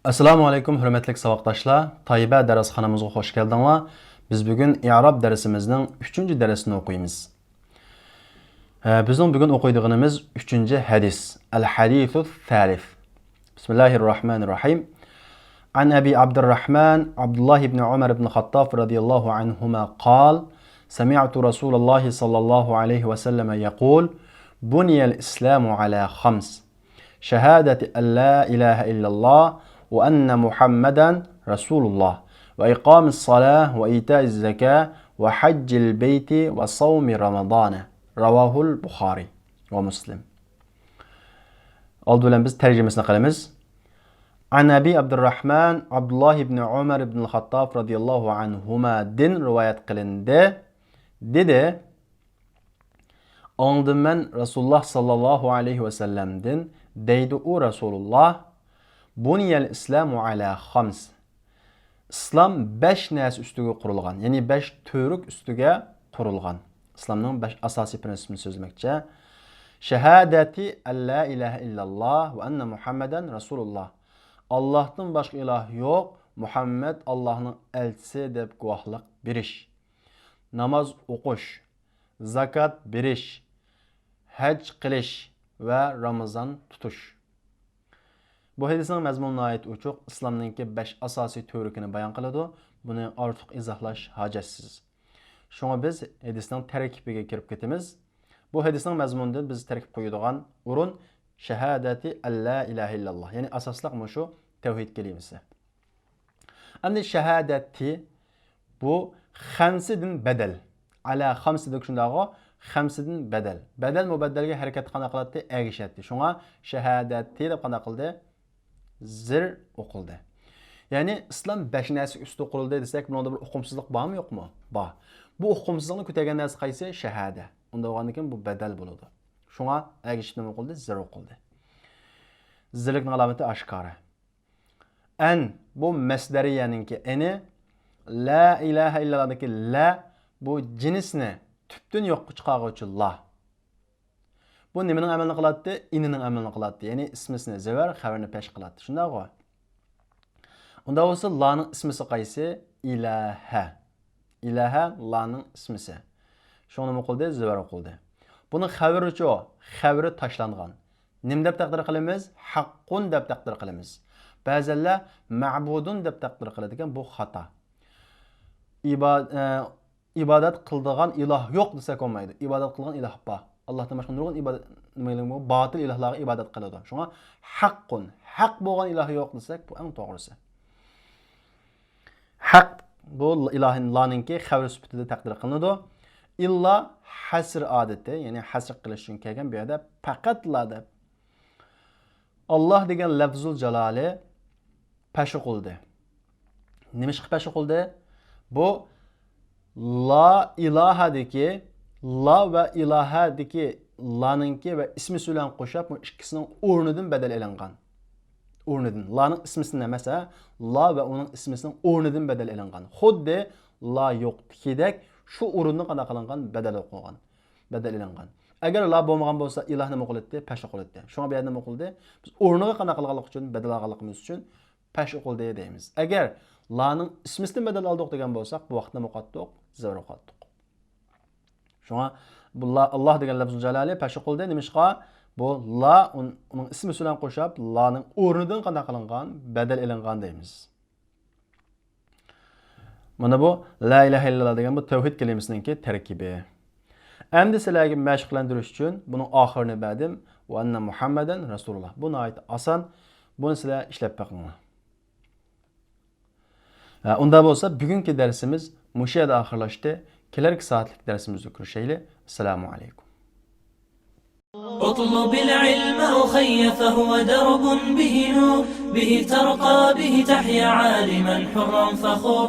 Assalomu alaykum hurmatli saboqdoshlar. Tayyiba darsxonamizga xush keldinglar. Biz bugun i'rob darsimizning 3-darsini o'qiymiz. Bizning bugun o'qiydiganimiz 3-hadis. Al-hadithus salif. Bismillahirrohmanirrohim. An Abi Abdurrahman Abdullah ibn Umar ibn Khattab radiyallahu anhuma qal: Sami'tu Rasulullah sallallahu alayhi wa sallam yaqul: Buniya al-islamu ala khams. Shahadati an la ilaha illallah وأن محمدا رسول الله وإقام الصلاة وإيتاء الزكاة وحج البيت وصوم رمضان رواه البخاري ومسلم. Oldu biz tercümesine kalemiz. An Abi Abdurrahman Abdullah ibn Umar ibn Khattab radiyallahu anhuma din rivayet kılındı. Dedi, andım ben Resulullah sallallahu aleyhi ve sellem'din. Deydi o Resulullah, Buniyel İslamu ala khams. İslam 5 nəs üstüge qurulğan. Yani 5 törük üstüge qurulğan. İslamның 5 asasi prinsipini sözlemekçe. Şehadeti en la ilahe illallah ve enne Muhammeden Resulullah. Allah'tan başka ilah yok. Muhammed Allah'ın elçisi dep guvahlıq biriş. Namaz okuş, zakat biriş, hac qilish ve Ramazan tutuş. Bu hadisning mazmununa ait uchuq İslamning 5 asosiy to'rikini bayon qiladi. Buni ortiq izohlash hojatsiz. Shunga biz hadisning tarkibiga kirib ketamiz. Bu hadisning mazmunida biz tarkib qo'yadigan o'rin shahadati alla ilaha illalloh. Ya'ni asosliq shu tavhid kalimasi. Endi shahadati bu xamsidin badal. Ala xamsidin shundago xamsidin badal. Badal mubaddalga harakat qana qiladi, agishadi. Shunga shahadati deb qana qildi. Zir o'qildi. Ya'ni islom 5 narsa usti o'qildi desak, bunda bir uqumsizlik bormi, yo'qmi? Bor. Bu uqumsizlikni ko'targan narsa qaysi? Shahada. Unda bo'lgandan keyin bu badal bo'ladi. Shunga agishib nima o'qildi? Zir o'qildi. Zirlikning alomati oshkora. An bu masdariyaninki eni, la ilaha illallah'daki la bu jinsni tüptün yo'qqa chiqaruvchi la. Bu nimaning amalini qiladi? Inining amalini qiladi. Ya'ni ismisini zavar, xabarni pesh qiladi. Shundaqmi? Unda bo'lsa laning ismisi qaysi? Ilaha. Ilaha laning ismisi. Shuni nima qildi? Zavar qildi. Buni xabarichi o, xabari tashlangan. Nim deb taqdir qilamiz? Haqqun deb taqdir qilamiz. Ba'zanlar ma'budun deb taqdir qiladigan bu xato. İbadat qildigan iloh yo'q desak olmaydi. İbadat qilgan iloh bor. Allah'tan başka nurgun ibadet, batıl ilahlara ibadet kılıyordu. Şuna hakkun, hak boğan ilahı yok desek bu en doğrusu. Hak bu ilahin laninki xavri sübütüde takdir kılınıyordu. İlla hasr adeti, yani hasr kılış için kelgen bir yerde fakat la deb Allah degen lafzul jalali peşi kıldı. Nemiş ki peşi kıldı? Bu la ilahadaki la ve ilahadaki la'nınki ve ismi sülen qo'shib bu ikkisining o'rnidan badal elingan. O'rnidan. La'ning ismisini mesela la ve onun ismisining o'rnidan badal elingan. Xuddi la yo'qdek shu o'rindan qana qilingan badal qo'ygan. Badal elingan. Agar la bo'lmagan bo'lsa iloh nima qiladi? Pash qiladi. Shunga bu yerda nima qildi? Biz o'rniga qana qilganlik uchun, badal olganligimiz uchun pash qildi deymiz. Agar la'ning ismisidan badal oldik degan bo'lsak, bu vaqtda muqaddiq zavr qildik. Şuna bu Allah degan lafzul jalali pashi qildi. Nimishqa bu la uning ismi bilan qo'shib la'ning o'rnidan qanday qilingan, badal elingan deymiz. Mana bu la ilaha illalloh degan bu tavhid kalimasininki tarkibi. Endi sizlarga mashqlantirish uchun buni oxirini badim va anna Muhammadan Rasulullah. Bu nihoyat oson. Buni sizlar ishlab boqinglar. Unda bo'lsa bugungi darsimiz mushu yerda oxirlashdi. Kelerki saatlik dersimizi görüşeyle. Esselamu Aleyküm. اطلب العلم أخي فهو درب به نور به ترقى به تحيا عالما حرا فخور